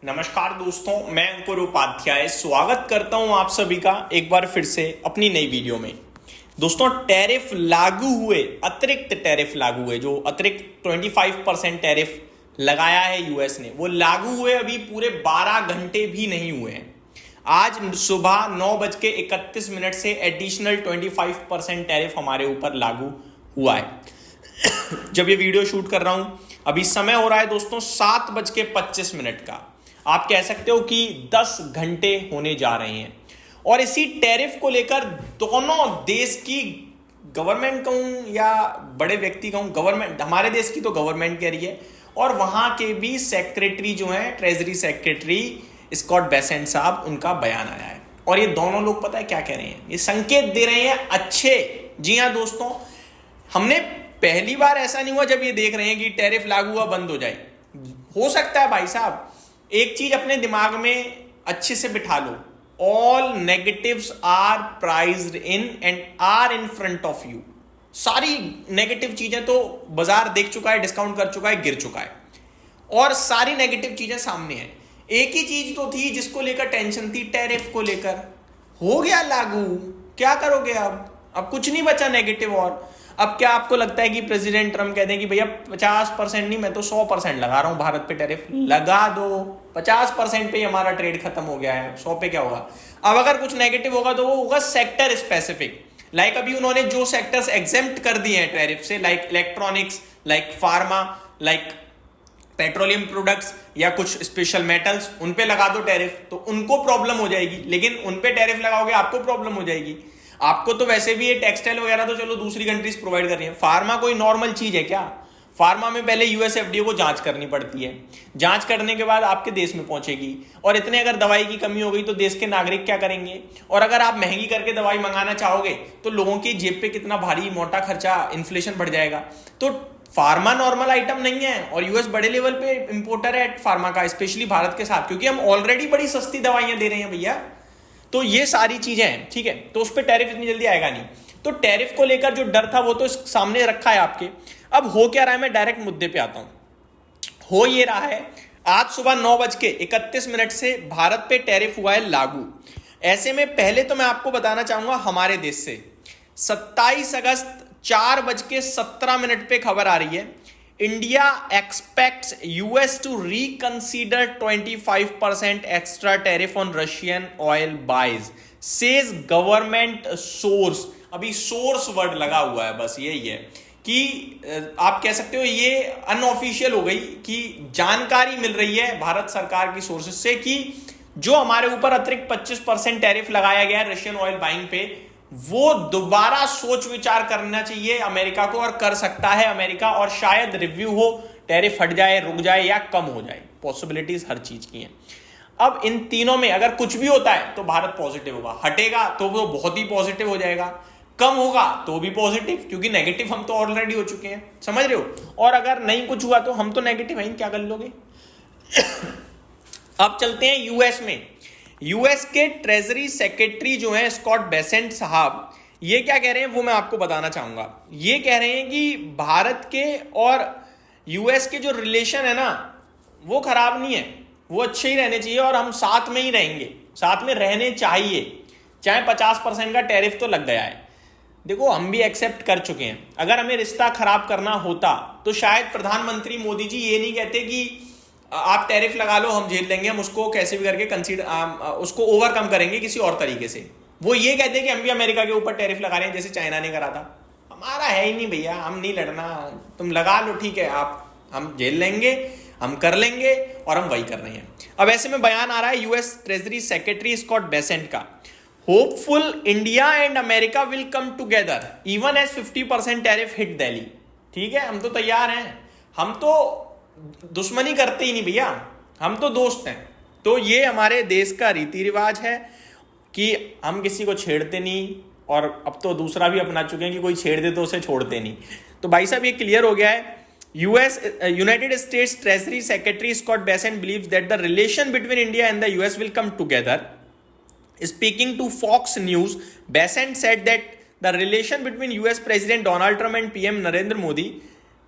नमस्कार दोस्तों, मैं अंकुर उपाध्याय स्वागत करता हूं आप सभी का एक बार फिर से अपनी नई वीडियो में। दोस्तों, टैरिफ लागू हुए, अतिरिक्त टैरिफ लागू हुए, जो अतिरिक्त 25% टैरिफ लगाया है यूएस ने, वो लागू हुए अभी पूरे 12 घंटे भी नहीं हुए हैं। आज सुबह 9:31 से एडिशनल 25% टैरिफ हमारे ऊपर लागू हुआ है। जब ये वीडियो शूट कर रहा हूं, अभी समय हो रहा है दोस्तों 7:25 का। आप कह सकते हो कि 10 घंटे होने जा रहे हैं और इसी टैरिफ को लेकर दोनों देश की गवर्नमेंट कहूं या बड़े व्यक्ति कहूं, गवर्नमेंट, हमारे देश की तो गवर्नमेंट कह रही है और वहां के भी सेक्रेटरी जो हैं, ट्रेजरी सेक्रेटरी स्कॉट बेसेंट साहब, उनका बयान आया है। और ये दोनों लोग पता है क्या कह रहे हैं? ये संकेत दे रहे हैं अच्छे। जी हाँ दोस्तों, हमने पहली बार ऐसा नहीं हुआ जब ये देख रहे हैं कि टैरिफ लागू हुआ बंद हो जाए। हो सकता है भाई साहब, एक चीज अपने दिमाग में अच्छे से बिठा लो, all negatives are priced in and are in front of you. सारी नेगेटिव चीजें तो बाजार देख चुका है, डिस्काउंट कर चुका है, गिर चुका है और सारी नेगेटिव चीजें सामने हैं। एक ही चीज तो थी जिसको लेकर टेंशन थी, टैरिफ को लेकर। हो गया लागू, क्या करोगे अब कुछ नहीं बचा नेगेटिव। और अब क्या आपको लगता है कि प्रेसिडेंट ट्रम्प कहते हैं कि भैया 50% नहीं, मैं तो 100% लगा रहा हूं भारत पे टैरिफ? लगा दो, 50% पे ही हमारा ट्रेड खत्म हो गया है, 100 पे क्या होगा? अब अगर कुछ नेगेटिव होगा तो वो होगा सेक्टर स्पेसिफिक। लाइक अभी उन्होंने जो सेक्टर्स एग्जेम्प्ट कर दिए हैं टैरिफ से, like electronics, like pharma, like petroleum products या कुछ स्पेशल मेटल्स, उन पे लगा दो टैरिफ, तो उनको प्रॉब्लम हो जाएगी। लेकिन उन पे टैरिफ लगाओगे आपको प्रॉब्लम हो जाएगी। आपको तो वैसे भी ये टेक्सटाइल वगैरह तो चलो दूसरी कंट्रीज प्रोवाइड कर रही है, फार्मा कोई नॉर्मल चीज है क्या? फार्मा में पहले यूएस एफडीए को जांच करनी पड़ती है, जांच करने के बाद आपके देश में पहुंचेगी। और इतने अगर दवाई की कमी हो गई तो देश के नागरिक क्या करेंगे? और अगर आप महंगी करके दवाई मंगाना चाहोगे तो लोगों की जेब पे कितना भारी मोटा खर्चा, इन्फ्लेशन बढ़ जाएगा। तो फार्मा नॉर्मल आइटम नहीं है और यूएस बड़े लेवल पे इंपोर्टर है फार्मा का, स्पेशली भारत के साथ, क्योंकि हम ऑलरेडी बड़ी सस्ती दवाइयां दे रहे हैं भैया। तो ये सारी चीजें हैं, ठीक है। तो उस पर टैरिफ इतनी जल्दी आएगा नहीं। तो टैरिफ को लेकर जो डर था वो तो सामने रखा है आपके। अब हो क्या रहा है, मैं डायरेक्ट मुद्दे पे आता हूं। हो ये रहा है, आज सुबह 9:31 से भारत पे टैरिफ हुआ है लागू। ऐसे में पहले तो मैं आपको बताना चाहूंगा हमारे देश से 27 अगस्त 4:17 पे खबर आ रही है, India expects US to reconsider 25% extra tariff on Russian oil buys, says government source. अभी सोर्स वर्ड लगा हुआ है, बस यही है कि आप कह सकते हो ये अनऑफिशियल हो गई कि जानकारी मिल रही है भारत सरकार की सोर्सेस से कि जो हमारे ऊपर अतिरिक्त 25% टैरिफ लगाया गया है रशियन ऑयल बाइंग पे, वो दोबारा सोच विचार करना चाहिए अमेरिका को, और कर सकता है अमेरिका, और शायद रिव्यू हो, टैरिफ हट जाए, रुक जाए या कम हो जाए। पॉसिबिलिटीज हर चीज की हैं। अब इन तीनों में अगर कुछ भी होता है तो भारत पॉजिटिव होगा, हटेगा तो वो बहुत ही पॉजिटिव हो जाएगा, कम होगा तो भी पॉजिटिव, क्योंकि नेगेटिव हम तो ऑलरेडी हो चुके हैं, समझ रहे हो। और अगर नहीं कुछ हुआ तो हम तो नेगेटिव हैं, क्या कर लोगे? अब चलते हैं यूएस में। यूएस के ट्रेजरी सेक्रेटरी जो हैं स्कॉट बेसेंट साहब, ये क्या कह रहे हैं वो मैं आपको बताना चाहूंगा। ये कह रहे हैं कि भारत के और यूएस के जो रिलेशन है ना, वो खराब नहीं है, वो अच्छे ही रहने चाहिए और हम साथ में ही रहेंगे, साथ में रहने चाहिए, चाहे 50% का टैरिफ तो लग गया है। देखो, हम भी एक्सेप्ट कर चुके हैं। अगर हमें रिश्ता खराब करना होता तो शायद प्रधानमंत्री मोदी जी ये नहीं कहते कि आप टैरिफ लगा लो, हम झेल लेंगे, हम उसको कैसे भी करके उसको ओवरकम करेंगे किसी और तरीके से। वो ये कहते हैं कि हम भी अमेरिका के ऊपर टैरिफ लगा रहे हैं जैसे चाइना ने करा था। हमारा है ही नहीं भैया, हम नहीं लड़ना, तुम लगा लो, ठीक है, हम झेल लेंगे, हम कर लेंगे, और हम वही कर रहे हैं। अब ऐसे में बयान आ रहा है US treasury secretary Scott Bessent का, hopeful India and America will come together even as 50% tariff hit Delhi. ठीक है, हम तो तैयार हैं, हम तो दुश्मनी करते ही नहीं भैया, हम तो दोस्त हैं। तो ये हमारे देश का रीति रिवाज है कि हम किसी को छेड़ते नहीं, और अब तो दूसरा भी अपना चुके हैं कि कोई छेड़ दे तो उसे छोड़ते नहीं। तो भाई साहब ये क्लियर हो गया है। United States treasury secretary Scott Bessent believes that the relation between India and the US will come together. Speaking to Fox News, Besant said that the relation between US President Donald Trump and PM Narendra Modi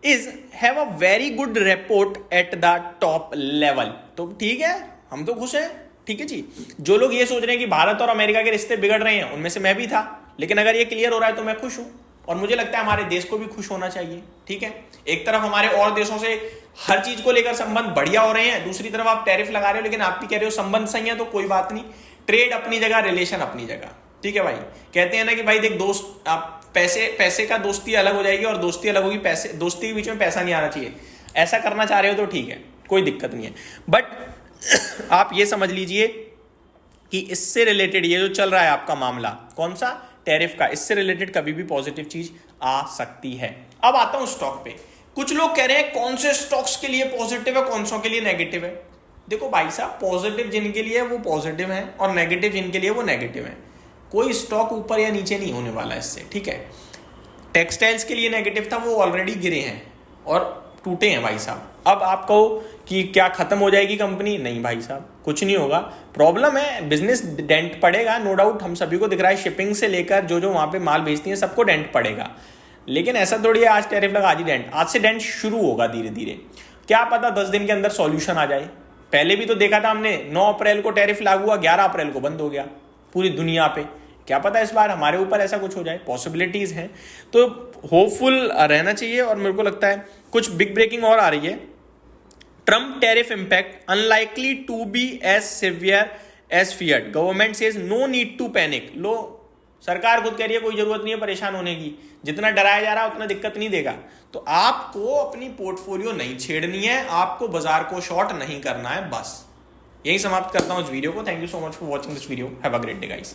is have a very good report at the top level. तो ठीक है, हम तो खुश हैं, ठीक है जी। जो लोग ये सोच रहे हैं कि भारत और अमेरिका के रिश्ते बिगड़ रहे हैं, उनमें से मैं भी था, लेकिन अगर ये क्लियर हो रहा है तो मैं खुश हूं, और मुझे लगता है हमारे देश को भी खुश होना चाहिए, ठीक है। एक तरफ हमारे और देशों से हर चीज को लेकर संबंध बढ़िया हो रहे हैं, दूसरी तरफ आप टैरिफ लगा रहे हो, लेकिन आप भी कह रहे हो संबंध सही है, तो कोई बात नहीं, ट्रेड अपनी जगह, रिलेशन अपनी जगह, ठीक है भाई। कहते हैं ना कि भाई देख, दोस्त आप पैसे का दोस्ती अलग हो जाएगी और दोस्ती अलग होगी, पैसे दोस्ती के बीच में पैसा नहीं आना चाहिए। ऐसा करना चाह रहे हो तो ठीक है, कोई दिक्कत नहीं है, बट आप ये समझ लीजिए कि इससे रिलेटेड ये जो चल रहा है आपका मामला, कौन सा, टैरिफ का, इससे रिलेटेड कभी भी पॉजिटिव चीज आ सकती है। अब आता हूं स्टॉक पे। कुछ लोग कह रहे हैं कौन से स्टॉक्स के लिए पॉजिटिव है, कौन सो के लिए नेगेटिव है। देखो भाई साहब, पॉजिटिव जिनके लिए वो पॉजिटिव है और नेगेटिव जिनके लिए वो नेगेटिव है। कोई स्टॉक ऊपर या नीचे नहीं होने वाला इससे, ठीक है। टेक्सटाइल्स के लिए नेगेटिव था, वो ऑलरेडी गिरे हैं और टूटे हैं भाई साहब। अब आप कहो कि क्या खत्म हो जाएगी कंपनी, नहीं भाई साहब, कुछ नहीं होगा। प्रॉब्लम है, बिजनेस डेंट पड़ेगा, नो डाउट, हम सभी को दिख रहा है, शिपिंग से लेकर जो वहां पे माल भेजती है सबको डेंट पड़ेगा। लेकिन ऐसा थोड़ी है आज टैरिफ लगा, आज ही डेंट, आज से डेंट शुरू होगा धीरे धीरे। क्या पता 10 दिन के अंदर सॉल्यूशन आ जाए। पहले भी तो देखा था हमने, 9 अप्रैल को टैरिफ लागू हुआ, 11 अप्रैल को बंद हो गया पूरी दुनिया पे। क्या पता इस बार हमारे ऊपर ऐसा कुछ हो जाए, पॉसिबिलिटीज हैं, तो होपफुल रहना चाहिए। और मेरे को लगता है कुछ बिग ब्रेकिंग और आ रही है। Trump tariff impact unlikely to be as severe as feared, government says no need to panic. लो, सरकार खुद कह रही है कोई जरूरत नहीं है परेशान होने की, जितना डराया जा रहा है उतना दिक्कत नहीं देगा। तो आपको अपनी पोर्टफोलियो नहीं छेड़नी है, आपको बाजार को शॉर्ट नहीं करना है, बस। यही समाप्त करता हूं इस वीडियो को। Thank you so much for watching this video, have a great day guys.